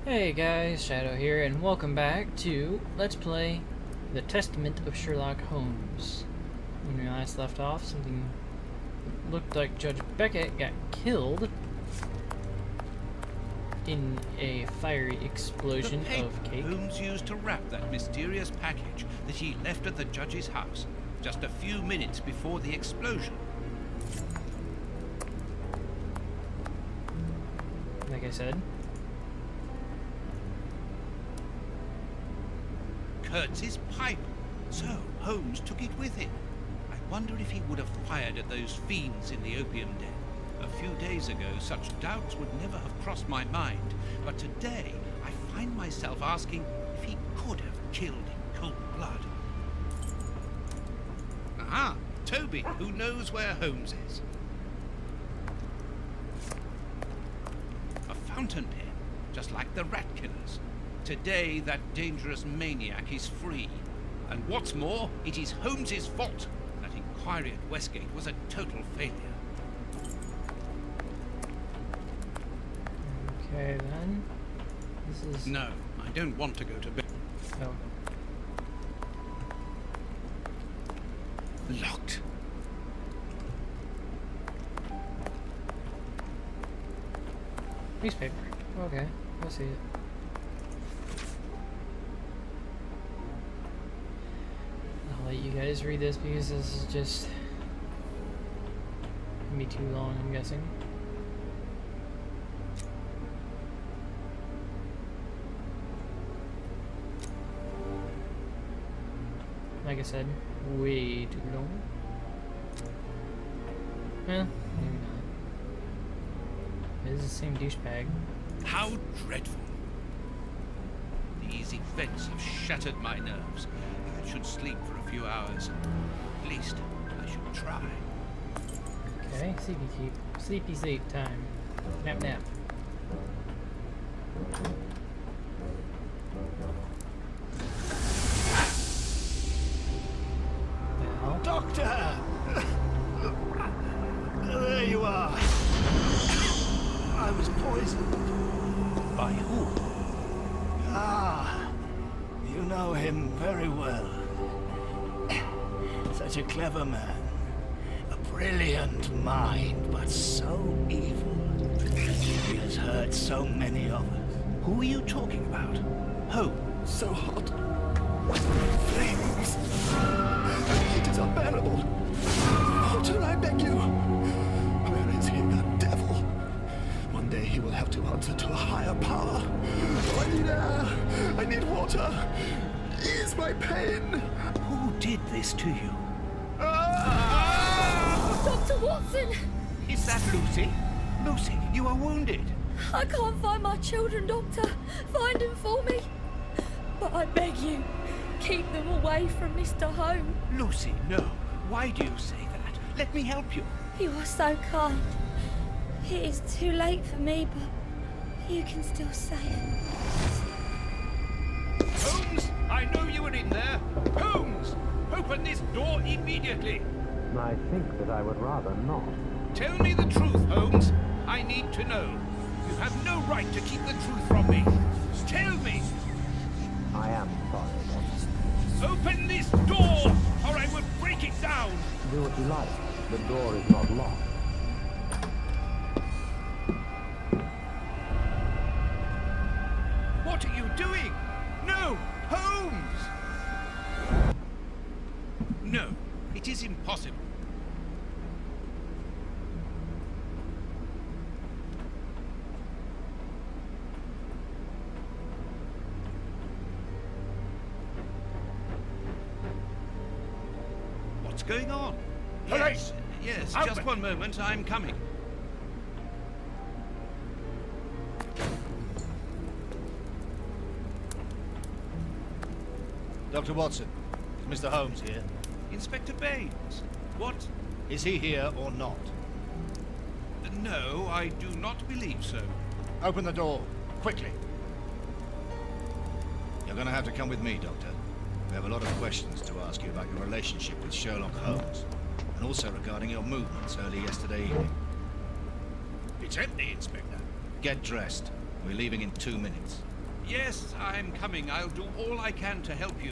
Hey guys, Shadow here, and welcome back to Let's Play the Testament of Sherlock Holmes. When we last left off, something looked like Judge Beckett got killed in a fiery explosion of cake. Holmes used to wrap that mysterious package that he left at the judge's house just a few minutes before the explosion. Like I said. Kurtz's pipe. So Holmes took it with him. I wonder if he would have fired at those fiends in the opium den. A few days ago, such doubts would never have crossed my mind. But today, I find myself asking if he could have killed in cold blood. Aha! Toby, who knows where Holmes is. A fountain pen, just like the rat killers. Today, that dangerous maniac is free. And what's more, it is Holmes's fault. That inquiry at Westgate was a total failure. Okay, then. This is... No, I don't want to go to bed. Oh. Locked. Newspaper. Okay, I see it. I'll let you guys read this because this is just gonna be too long, I'm guessing. Like I said, way too long. Well, maybe not. It is the same douchebag. How dreadful. These events have shattered my nerves. I should sleep for a few hours. At least, I should try. Okay, sleepy sleep time. Nap nap. Well, Doctor! There you are. I was poisoned. By who? Ah, you know him very well. Such a clever man. A brilliant mind, but so evil. He has hurt so many of us. Who are you talking about? Who? So hot. Flames. It is unbearable. Walter, I beg you. Where is he, the devil? One day he will have to answer to a higher power. Oh, I need air. I need water. Ease my pain. Who did this to you? Dr. Watson! Is that Lucy? Lucy, you are wounded. I can't find my children, Doctor. Find them for me. But I beg you, keep them away from Mr. Holmes. Lucy, no. Why do you say that? Let me help you. You are so kind. It is too late for me, but you can still save. Holmes, I know you are in there. Holmes, open this door immediately. I think that I would rather not. Tell me the truth, Holmes. I need to know. You have no right to keep the truth from me. Tell me. I am sorry, Watson. Open this door, or I will break it down. Do what you like. The door is not locked. What are you doing? No, Holmes! No, it is impossible. What's going on? Hurry! Yes, Open. just one moment, I'm coming. Dr. Watson, is Mr. Holmes here? Inspector Baines, what? Is he here or not? No, I do not believe so. Open the door, quickly. You're going to have to come with me, Doctor. We have a lot of questions to ask you about your relationship with Sherlock Holmes, and also regarding your movements early yesterday evening. It's empty, Inspector. Get dressed. We're leaving in 2 minutes. Yes, I'm coming. I'll do all I can to help you.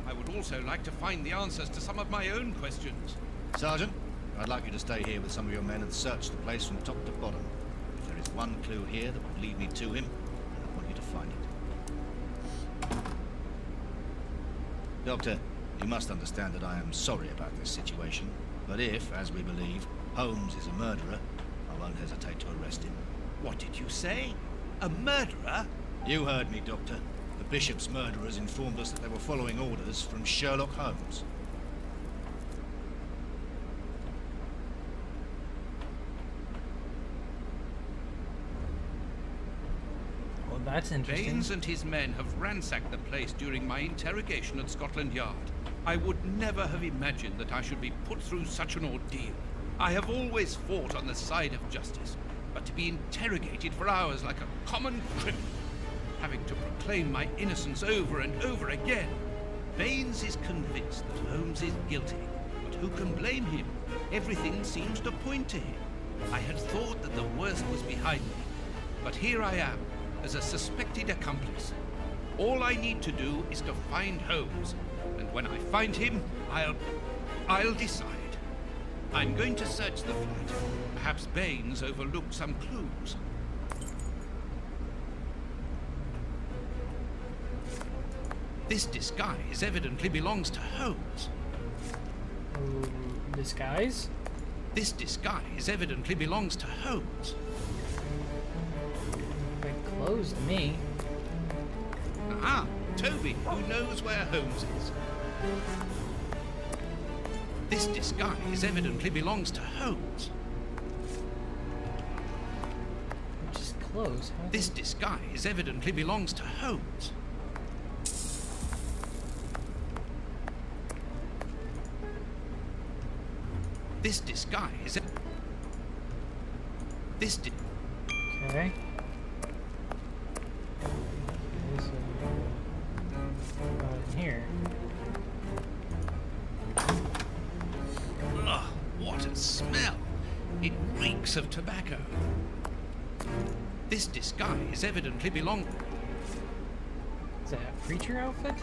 I would also like to find the answers to some of my own questions. Sergeant, I'd like you to stay here with some of your men and search the place from top to bottom. If there is one clue here that would lead me to him, then I want you to find it. Doctor, you must understand that I am sorry about this situation, but if, as we believe, Holmes is a murderer, I won't hesitate to arrest him. What did you say? A murderer? You heard me, Doctor. The Bishop's murderers informed us that they were following orders from Sherlock Holmes. Well, that's interesting. Baines and his men have ransacked the place during my interrogation at Scotland Yard. I would never have imagined that I should be put through such an ordeal. I have always fought on the side of justice, but to be interrogated for hours like a common criminal, having to proclaim my innocence over and over again. Baines is convinced that Holmes is guilty, but who can blame him? Everything seems to point to him. I had thought that the worst was behind me, but here I am, as a suspected accomplice. All I need to do is to find Holmes, and when I find him, I'll decide. I'm going to search the flat. Perhaps Baines overlooked some clues. This disguise evidently belongs to Holmes. Disguise? This disguise evidently belongs to Holmes. Quite close to me. Aha! Toby, who knows where Holmes is. This disguise evidently belongs to Holmes. Which is close. How This disguise evidently belongs to Holmes. This disguise... Okay. In here. Ugh, what a smell! It reeks of tobacco. This disguise evidently belongs... Is that a preacher outfit?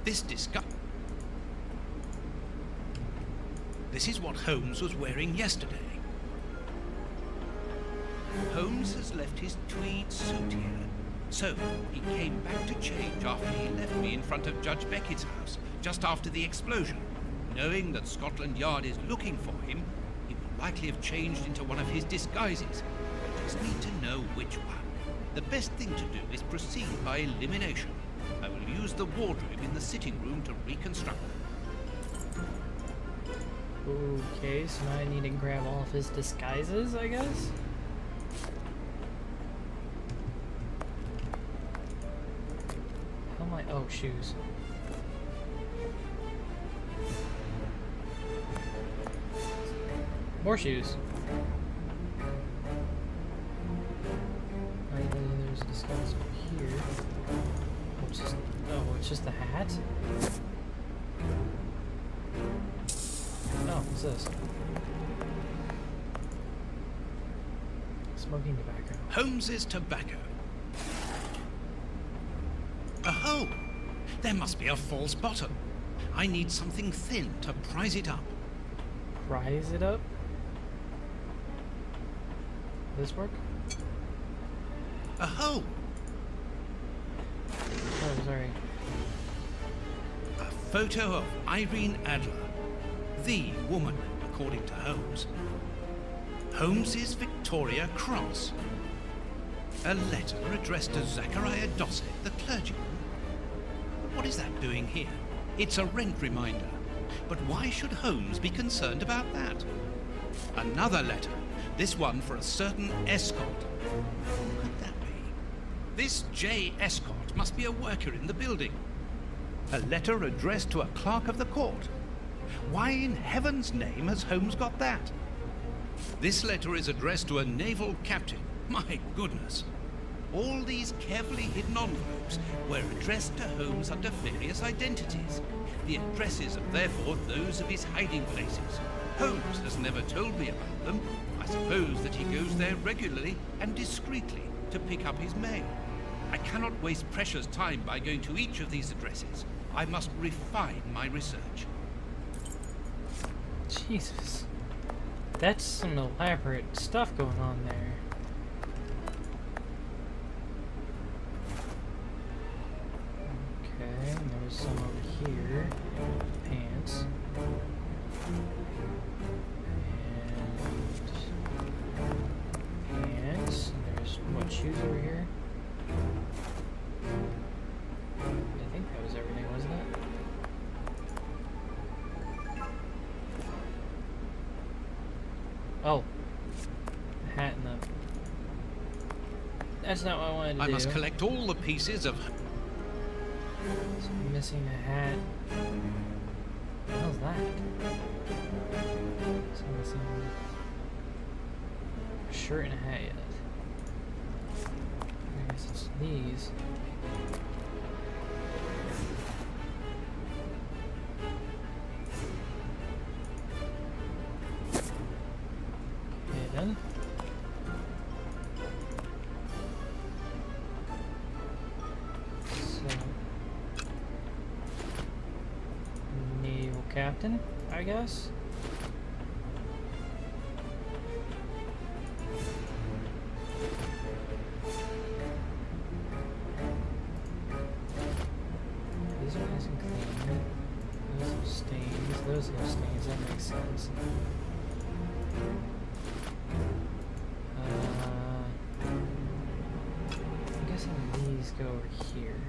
This disguise... This is what Holmes was wearing yesterday. Holmes has left his tweed suit here, so he came back to change after he left me in front of Judge Beckett's house, just after the explosion. Knowing that Scotland Yard is looking for him, he will likely have changed into one of his disguises. I just need to know which one. The best thing to do is proceed by elimination. I will use the wardrobe in the sitting room to reconstruct them. Okay, so now I need to grab all of his disguises, I guess? How am I? Oh, shoes. More shoes. Alright, then there's a disguise over here. It's just the hat? Oh, what's this? Smoking tobacco. Holmes's tobacco. A hole! There must be a false bottom. I need something thin to prise it up. Prise it up? This work? A hole! Oh, sorry. A photo of Irene Adler. The woman, according to Holmes. Holmes's Victoria Cross. A letter addressed to Zachariah Dossett, the clergyman. What is that doing here? It's a rent reminder. But why should Holmes be concerned about that? Another letter. This one for a certain Escott. Who could that be? This J. Escott must be a worker in the building. A letter addressed to a clerk of the court. Why in heaven's name has Holmes got that? This letter is addressed to a naval captain. My goodness. All these carefully hidden envelopes were addressed to Holmes under various identities. The addresses are therefore those of his hiding places. Holmes has never told me about them. I suppose that he goes there regularly and discreetly to to pick up his mail. I cannot waste precious time by going to each of these addresses. I must refine my research. Jesus. That's some elaborate stuff going on there. Okay, and there's some over here. Pants. And pants. And there's what, shoes over here? I think that was everything, wasn't it? Oh. The hat and the... That's not what I wanted to do. I must collect all the pieces of... So I'm missing a hat. What the hell's that? So I'm missing a shirt and a hat yet. I guess it's these. Okay then. Captain, I guess. These are nice and clean. Those have stains. Those have stains. That makes sense. I'm guessing these go over here.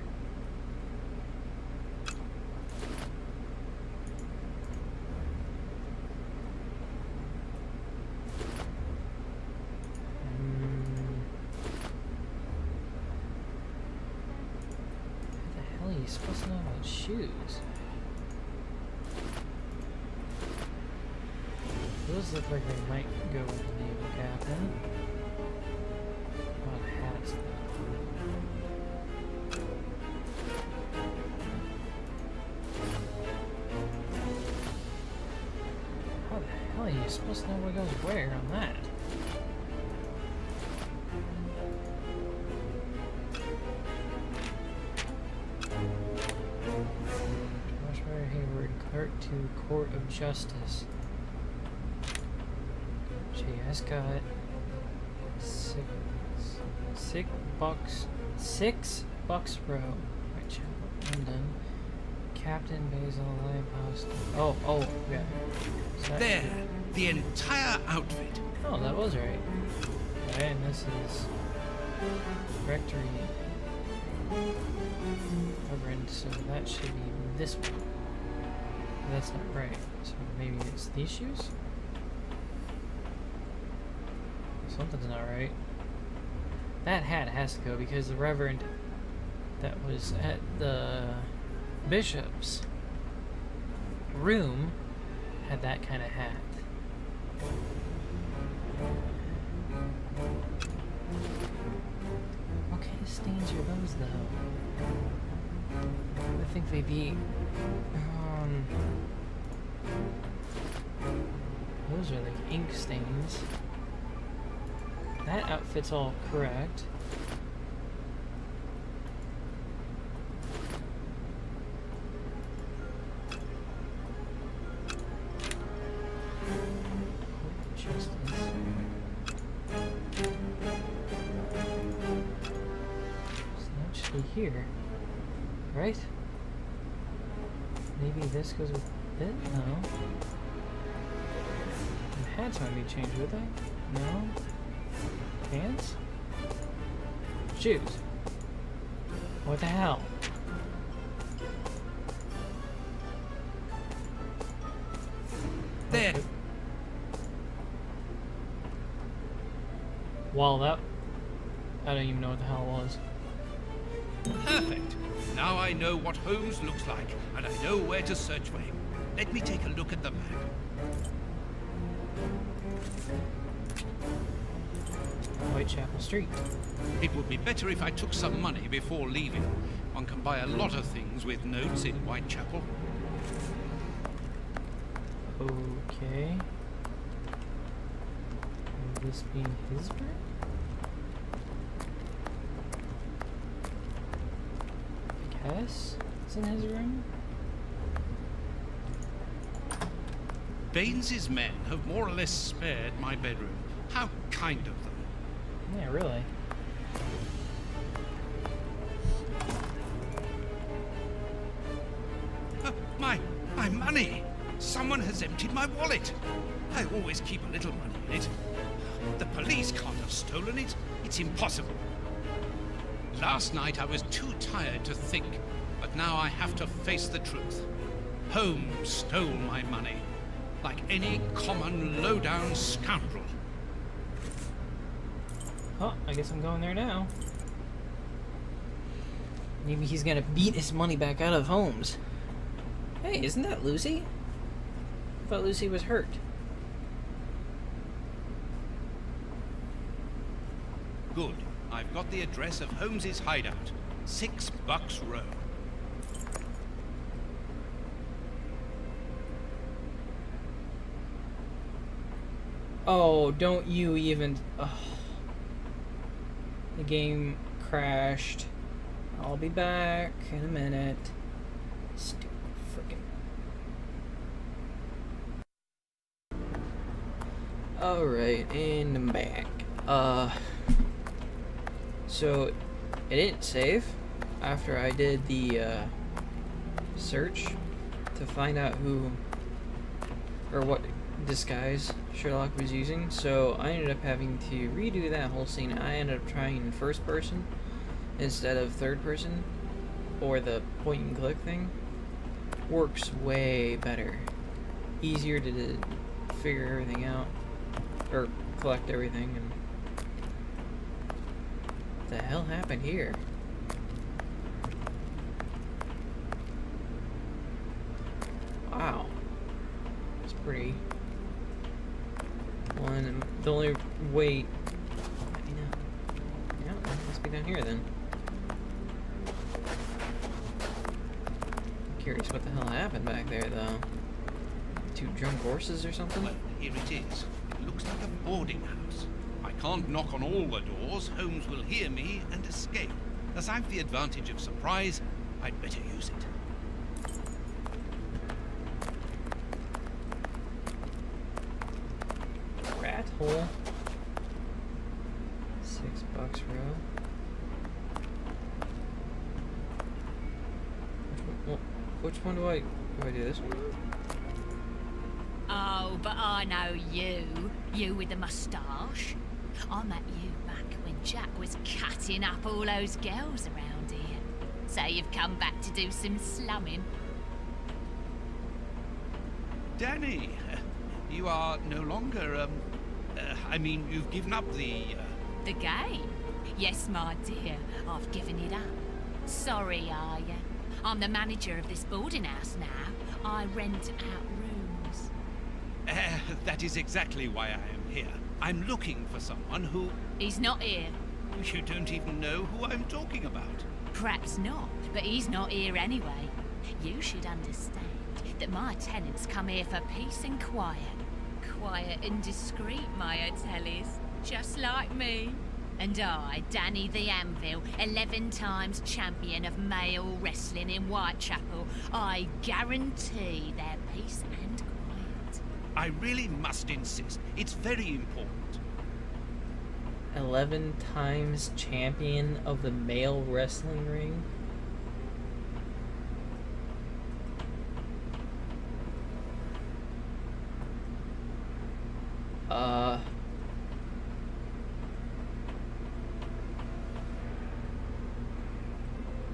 He's supposed to know about shoes. Those look like they might go with the naval captain. About hats though. How the hell are you supposed to know what goes where on that? Clerk to Court of Justice. JS got $6 row. Whitechapel, London. Captain Basil Lighthouse. Oh, yeah. There, the entire outfit. Oh, that was right. Okay, and this is Rectory. Reverend, so that should be this one. That's not right. So maybe it's these shoes? Something's not right. That hat has to go because the Reverend that was at the bishop's room had that kind of hat. What kind of stains are those though? I think they'd be those are like ink stains. That outfit's all correct. Justice. So that should be here, right? Maybe this goes with it? No. And hats might be changed, would they? No. Pants? Shoes. What the hell? There. Well, that... I don't even know what the hell it was. Perfect. Now I know what Holmes looks like, and I know where to search for him. Let me take a look at the map. Whitechapel Street. It would be better if I took some money before leaving. One can buy a lot of things with notes in Whitechapel. Okay. Will this be his bag? guess it's in his room. Baines's men have more or less spared my bedroom. How kind of them. Yeah, really. My money! Someone has emptied my wallet. I always keep a little money in it. The police can't have stolen it. It's impossible. Last night I was too tired to think, but now I have to face the truth. Holmes stole my money, like any common low-down scoundrel. Oh, I guess I'm going there now. Maybe he's gonna beat his money back out of Holmes. Hey, isn't that Lucy? I thought Lucy was hurt. Good. I've got the address of Holmes's hideout. 6 Bucks Row. Oh, don't you even... Oh. The game crashed. I'll be back in a minute. Stupid frickin'... Alright, and I'm back. So, it didn't save after I did the, search to find out who, or what disguise Sherlock was using, so I ended up having to redo that whole scene. I ended up trying in first person instead of third person, or the point and click thing. Works way better. Easier to figure everything out, or collect everything, and what the hell happened here? Wow. It's pretty... One, and the only way... Yeah, it must be down here then. I'm curious what the hell happened back there, though. 2 drunk horses or something? Well, here it is. It looks like a boarding house. I can't knock on all the doors. Holmes will hear me and escape. As I've the advantage of surprise, I'd better use it. Rat hole. 6 Bucks Row. Which one do I do this one? Oh, but I know you. You with the moustache. I met you back when Jack was cutting up all those girls around here. So you've come back to do some slumming. Danny, you are no longer, I mean, you've given up the game? Yes, my dear, I've given it up. Sorry, are ya? I'm the manager of this boarding house now. I rent out rooms. That is exactly why I am here. I'm looking for someone who... He's not here. You don't even know who I'm talking about. Perhaps not, but he's not here anyway. You should understand that my tenants come here for peace and quiet. Quiet and discreet, my hotellies. Just like me. And I, Danny the Anvil, 11 times champion of male wrestling in Whitechapel, I guarantee their peace and quiet. I really must insist. It's very important. 11 times champion of the male wrestling ring?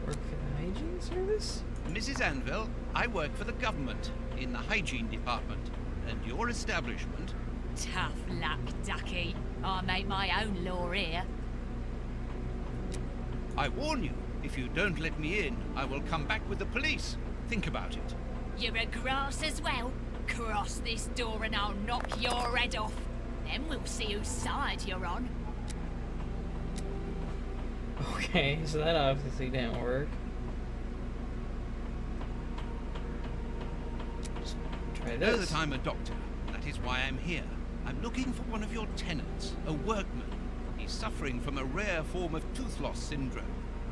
Work for the hygiene service? Mrs. Anvil, I work for the government in the hygiene department. And your establishment... Tough luck, ducky. I make my own law here. I warn you, if you don't let me in, I will come back with the police. Think about it. You're a grass as well. Cross this door and I'll knock your head off. Then we'll see whose side you're on. Okay, so that obviously didn't work. Just try I know this. that I'm a doctor. That is why I'm here. I'm looking for one of your tenants, a workman. He's suffering from a rare form of tooth loss syndrome.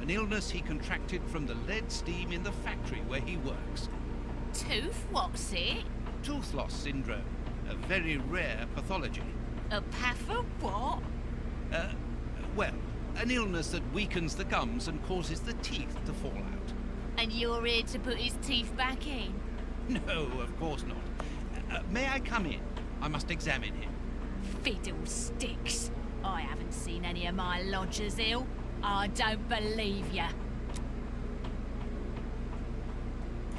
an illness he contracted from the lead steam in the factory where he works. Tooth, what's it? Tooth loss syndrome, a very rare pathology. A path of what? Well, an illness that weakens the gums and causes the teeth to fall out. And you're here to put his teeth back in? No, of course not. May I come in? I must examine him. Fiddlesticks. I haven't seen any of my lodgers ill. I don't believe ya.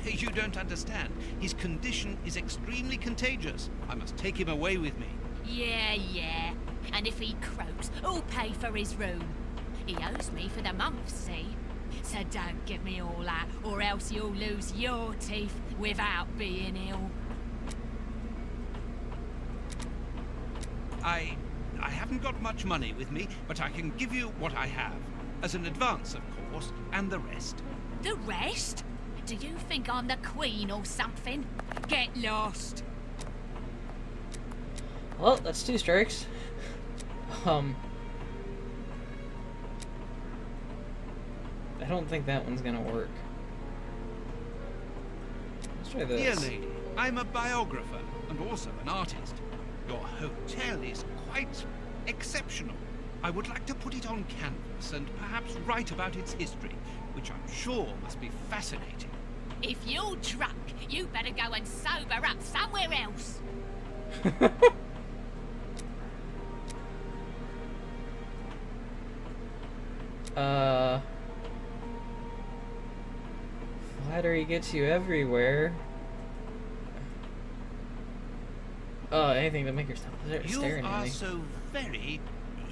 You don't understand. His condition is extremely contagious. I must take him away with me. Yeah. And if he croaks, who'll pay for his room? He owes me for the month, see? So don't give me all that, or else you'll lose your teeth without being ill. I haven't got much money with me, but I can give you what I have. As an advance, of course, and the rest. The rest? Do you think I'm the Queen or something? Get lost. Well, that's 2 strikes. I don't think that one's gonna work. Let's try this. Dear lady, I'm a biographer and also an artist. Your hotel is quite exceptional. I would like to put it on canvas and perhaps write about its history, which I'm sure must be fascinating. If you're drunk, you better go and sober up somewhere else. Flattery gets you everywhere. Anything to make her stop staring You at are me. so very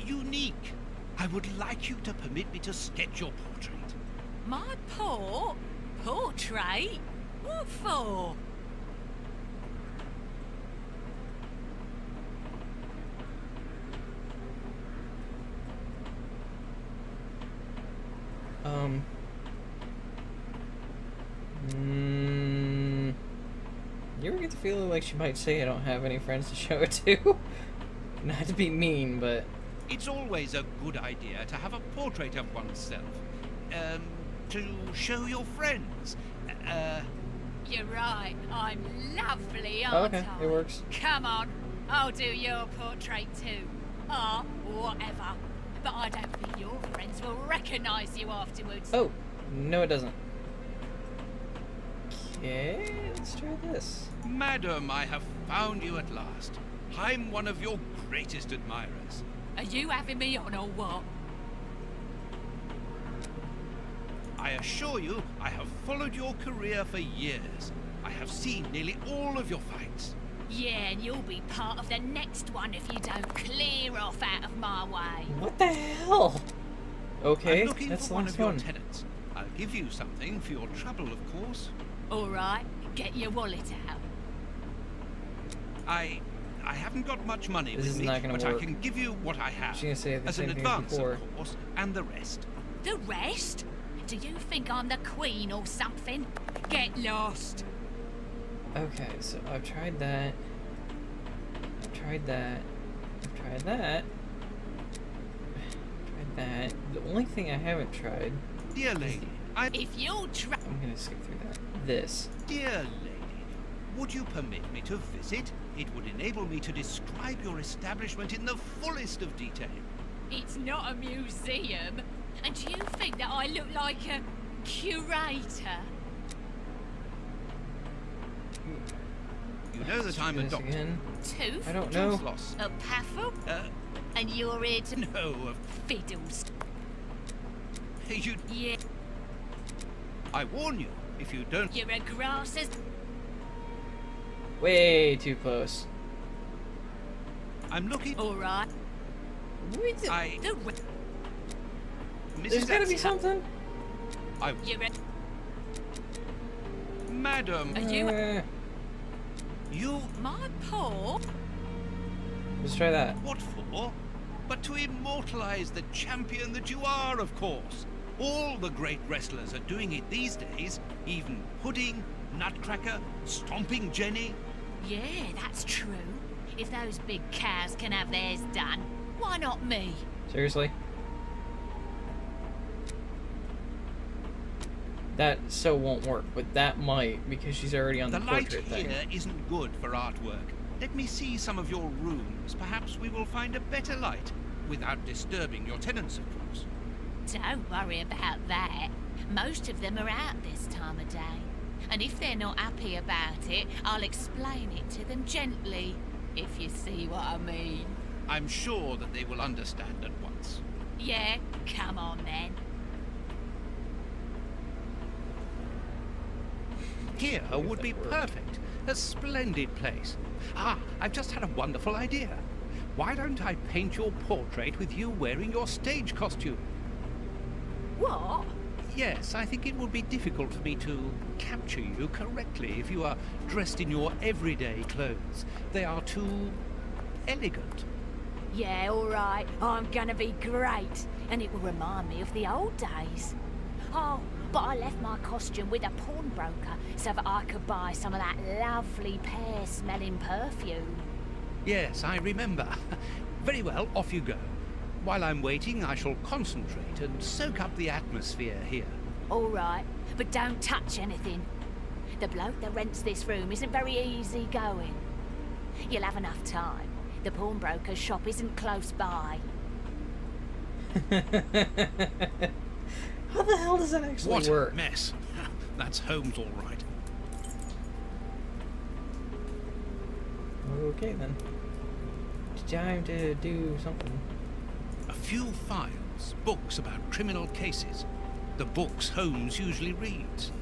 unique. I would like you to permit me to sketch your portrait. My portrait? What for? You ever get the feeling like she might say I don't have any friends to show it to? Not to be mean, but... It's always a good idea to have a portrait of oneself. To show your friends. You're right, I'm lovely, Oh, aren't okay, I? it works. Come on, I'll do your portrait too. Or whatever. But I don't think your friends will recognise you afterwards. Oh, no it doesn't. Okay, let's try this. Madam, I have found you at last. I'm one of your greatest admirers. Are you having me on or what? I assure you, I have followed your career for years. I have seen nearly all of your fights. Yeah, and you'll be part of the next one if you don't clear off out of my way. What the hell? Okay, I'm looking that's for the one last of your one. tenants. I'll give you something for your trouble, of course. All right, get your wallet out. I haven't got much money This with is me, not gonna but work. I can give you what I have. She's gonna say the as same an thing advance, before. of course, and the rest. The rest? Do you think I'm the Queen or something? Get lost. Okay, so I've tried that. I've tried that. I've tried that. I've tried that. The only thing I haven't tried... Dear lady, If you'll try... I'm gonna skip through that. This. Dear lady, would you permit me to visit? It would enable me to describe your establishment in the fullest of detail. It's not a museum. And do you think that I look like a curator? You know that I'm a This doctor. again. Tooth? I don't know. Tooth loss. A paffle? And you're here to... No, Fiddles. you... Yeah, I warn you, if you don't... you're a grasses... Way too close. I'm looking... All right. I... The... re- There's Mrs. gotta be Atkinson, something. You're a... Madam, Are you... you... My paw? Let's try that. What for? But to immortalize the champion that you are, of course. All the great wrestlers are doing it these days. Even Pudding, Nutcracker, Stomping Jenny. Yeah, that's true. If those big cows can have theirs done, why not me? Seriously? That so won't work, but that might, because she's already on the light portrait thing. here isn't good for artwork. Let me see some of your rooms. Perhaps we will find a better light, without disturbing your tenants, of course. Don't worry about that. Most of them are out this time of day. And if they're not happy about it, I'll explain it to them gently, if you see what I mean. I'm sure that they will understand at once. Yeah, come on then. Here would be perfect. A splendid place. Ah, I've just had a wonderful idea. Why don't I paint your portrait with you wearing your stage costume? What? Yes, I think it would be difficult for me to capture you correctly if you are dressed in your everyday clothes. They are too elegant. Yeah, all right. I'm gonna be great. And it will remind me of the old days. Oh, but I left my costume with a pawnbroker so that I could buy some of that lovely pear-smelling perfume. Yes, I remember. Very well, off you go. While I'm waiting, I shall concentrate and soak up the atmosphere here. All right, but don't touch anything. The bloke that rents this room isn't very easy going. You'll have enough time. The pawnbroker's shop isn't close by. How the hell does that actually work? What a mess. That's Holmes all right. Okay then. It's time to do something. A few files, books about criminal cases. The books Holmes usually reads.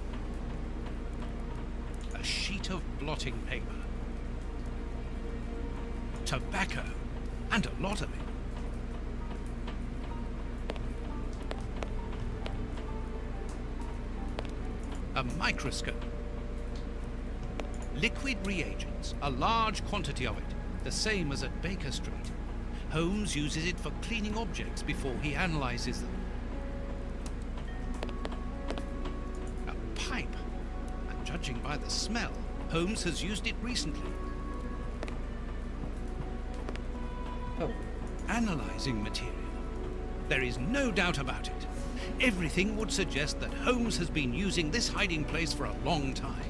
A sheet of blotting paper. Tobacco, and a lot of it. A microscope. Liquid reagents, a large quantity of it, the same as at Baker Street. Holmes uses it for cleaning objects before he analyzes them. A pipe, and judging by the smell, Holmes has used it recently. Oh. Analyzing material. There is no doubt about it. Everything would suggest that Holmes has been using this hiding place for a long time.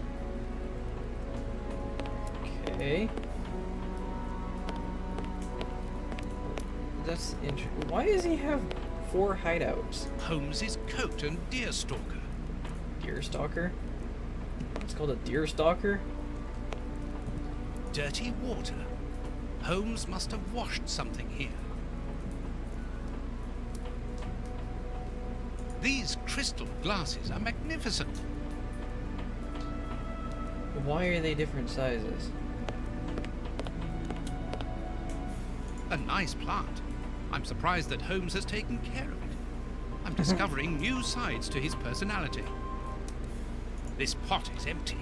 Okay. That's interesting. Why does he have 4 hideouts? Holmes's coat and deer stalker. Deer stalker? It's called a deer stalker? Dirty water. Holmes must have washed something here. These crystal glasses are magnificent. Why are they different sizes? A nice plant. I'm surprised that Holmes has taken care of it. I'm discovering new sides to his personality. This pot is empty.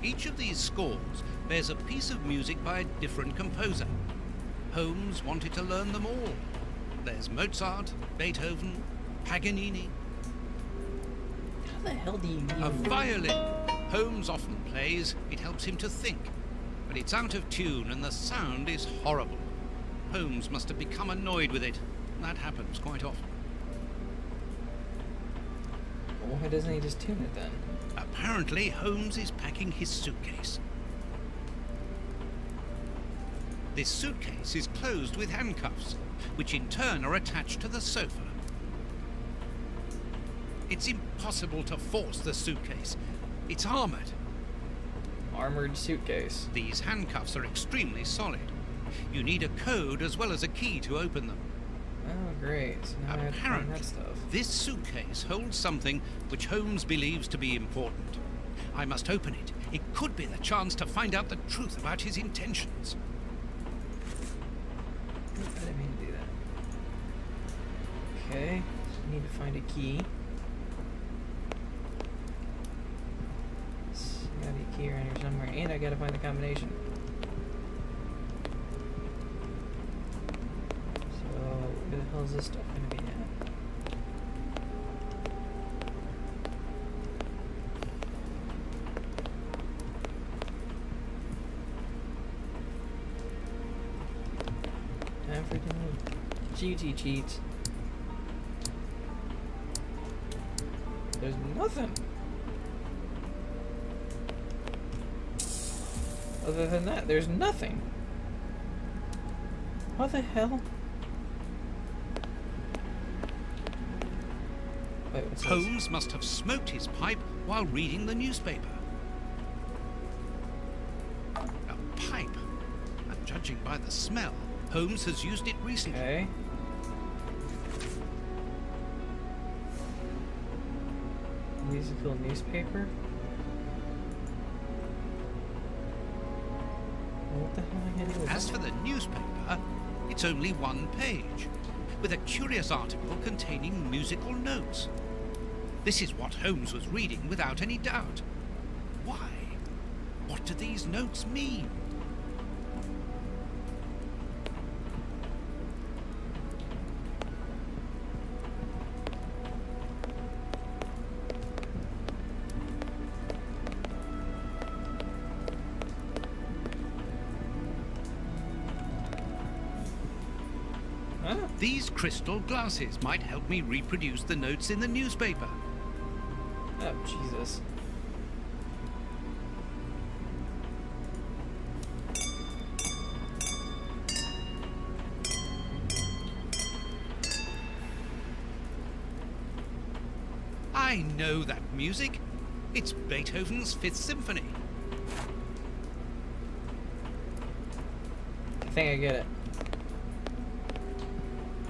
Each of these scores bears a piece of music by a different composer. Holmes wanted to learn them all. There's Mozart, Beethoven, Paganini. How the hell do you even... A violin. Holmes often plays. It helps him to think. But it's out of tune and the sound is horrible. Holmes must have become annoyed with it. That happens quite often. Well, why doesn't he just tune it then? Apparently, Holmes is packing his suitcase. This suitcase is closed with handcuffs, which in turn are attached to the sofa. It's impossible to force the suitcase. It's armored. Armored suitcase. These handcuffs are extremely solid. You need a code as well as a key to open them. Oh, great. So now I have to find Apparently, that stuff. this suitcase holds something which Holmes believes to be important. I must open it. It could be the chance to find out the truth about his intentions. I didn't mean to do that. Okay, so we need to find a key. There's gotta be a key around here somewhere, and I gotta find the combination. So, where the hell is this stuff gonna be now? Time for the cheaty cheats. There's nothing. Other than that, there's nothing. What the hell? Wait, what's this? Holmes must have smoked his pipe while reading the newspaper. A pipe. And judging by the smell, Holmes has used it recently. Okay. Musical newspaper? What the hell am I gonna do with As that? for the newspaper, it's only one page, with a curious article containing musical notes. This is what Holmes was reading without any doubt. Why? What do these notes mean? Ah, These crystal glasses might help me reproduce the notes in the newspaper. oh, Jesus. I know that music. It's Beethoven's Fifth Symphony. I think I get it.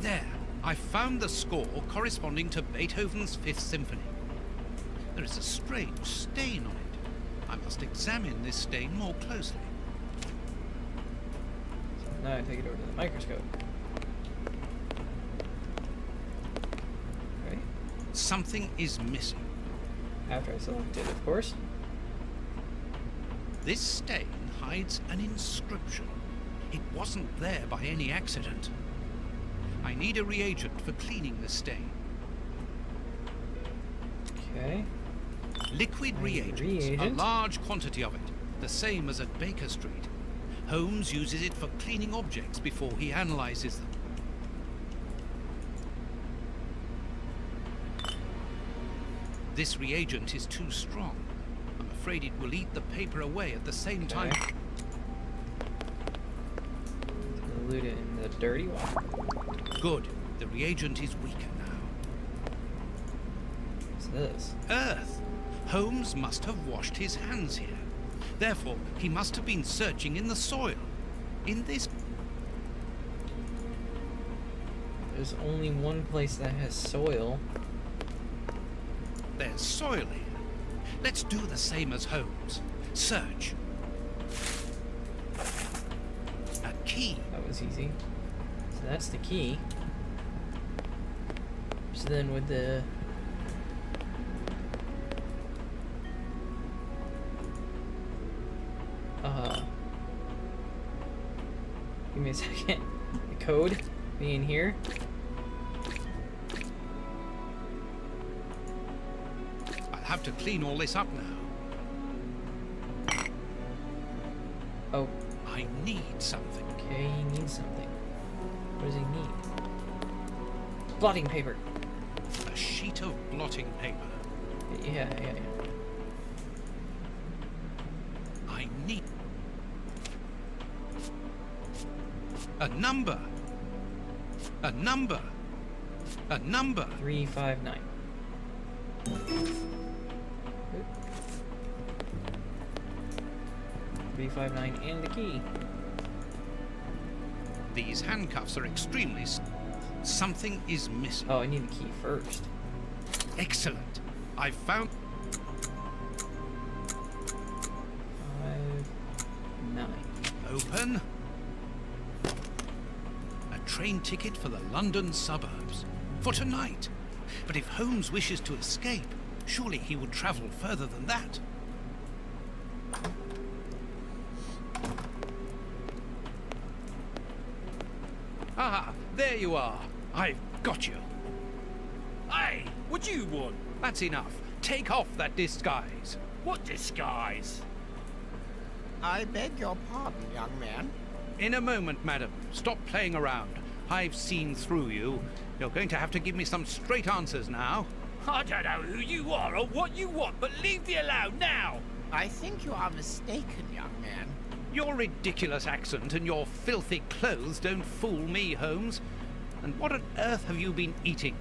There, I found the score corresponding to Beethoven's Fifth Symphony. There is a strange stain on it. I must examine this stain more closely. So now I take it over to the microscope. Right? Something is missing. After I select it, of course. This stain hides an inscription. It wasn't there by any accident. I need a reagent for cleaning the stain. Okay. Liquid I need a reagents, a reagent. large quantity of it, the same as at Baker Street. Holmes uses it for cleaning objects before he analyzes them. This reagent is too strong. I'm afraid it will eat the paper away at the same time. Okay. Dilute it in the dirty water. Good. The reagent is weaker now. What's this? Earth. Holmes must have washed his hands here. Therefore, he must have been searching in the soil. In this... There's only one place that has soil. There's soil here. Let's do the same as Holmes. Search. A key. That was easy. So that's the key. So then with the... Give me a second. The code being here. I'll have to clean all this up now. Oh, I need something. okay, he needs something. What does he need? Blotting paper. A sheet of blotting paper. Yeah. I need... A number. A number. A number. 359. 359 and the key. These handcuffs are extremely... Something is missing. Oh, I need the key first. Excellent. I found... 5, 9. Open. A train ticket for the London suburbs. For tonight. But if Holmes wishes to escape, surely he would travel further than that. Ah, there you are. I've got you. Hey, what do you want? That's enough. Take off that disguise. What disguise? I beg your pardon, young man. In a moment, madam. Stop playing around. I've seen through you. You're going to have to give me some straight answers now. I don't know who you are or what you want, but leave me alone now! I think you are mistaken, young man. Your ridiculous accent and your filthy clothes don't fool me, Holmes. And what on earth have you been eating?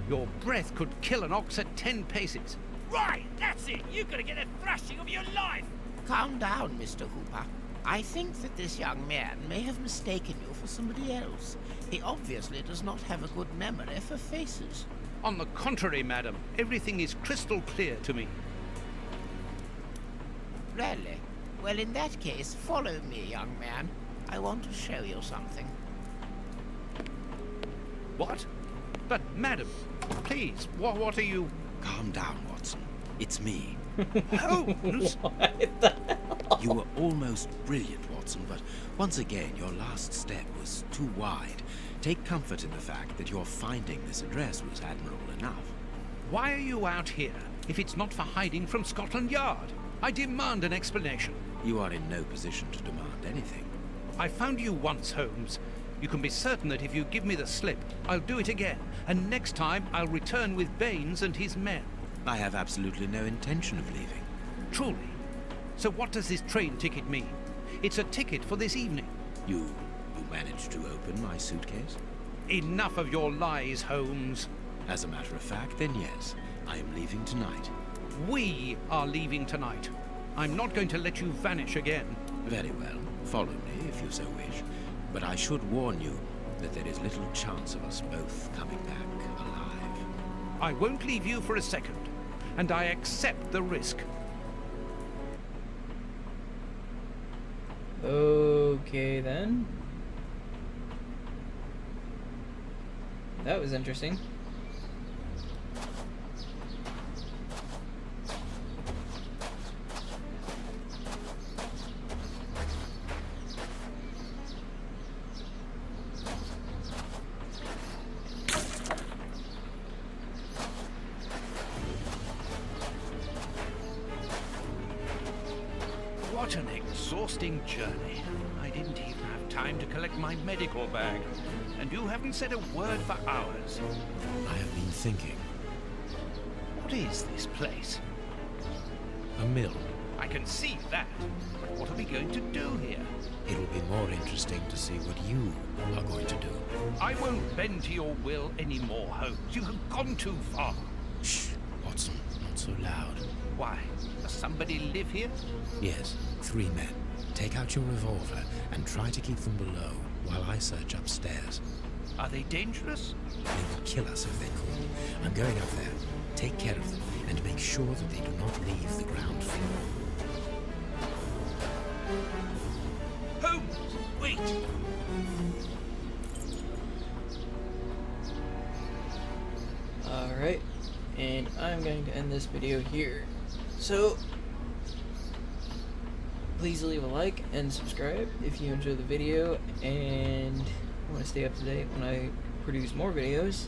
Your breath could kill an ox at 10 paces. Right, that's it! You're gonna get a thrashing of your life! Calm down, Mr. Hooper. I think that this young man may have mistaken you for somebody else. He obviously does not have a good memory for faces. On the contrary, madam, everything is crystal clear to me. Really? Well, in that case, follow me, young man. I want to show you something. What? But, madam, please, what are you... Calm down, Watson. It's me. Holmes! What the hell? You were almost brilliant, Watson, but once again, your last step was too wide. Take comfort in the fact that your finding this address was admirable enough. Why are you out here if it's not for hiding from Scotland Yard? I demand an explanation. You are in no position to demand anything. I found you once, Holmes. You can be certain that if you give me the slip, I'll do it again. And next time, I'll return with Baines and his men. I have absolutely no intention of leaving. Truly. So what does this train ticket mean? It's a ticket for this evening. You managed to open my suitcase? Enough of your lies, Holmes. As a matter of fact, then yes. I am leaving tonight. We are leaving tonight. I'm not going to let you vanish again. Very well. Follow me if you so wish. But I should warn you that there is little chance of us both coming back alive. I won't leave you for a second, and I accept the risk. Okay, then. That was interesting. What an exhausting journey. I didn't even have time to collect my medical bag. And you haven't said a word for hours. I have been thinking. What is this place? A mill. I can see that. But what are we going to do here? It'll be more interesting to see what you are going to do. I won't bend to your will anymore, Holmes. You have gone too far. Shh, Watson, not so loud. Why? Does somebody live here? Yes, 3 men. Take out your revolver and try to keep them below while I search upstairs. Are they dangerous? They would kill us if they could. I'm going up there. Take care of them and make sure that they do not leave the ground floor. Holmes, wait! Alright, and I'm going to end this video here. So, please leave a like and subscribe if you enjoyed the video and want to stay up to date when I produce more videos.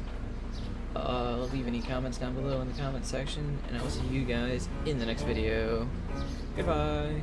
Leave any comments down below in the comment section, and I will see you guys in the next video. Goodbye!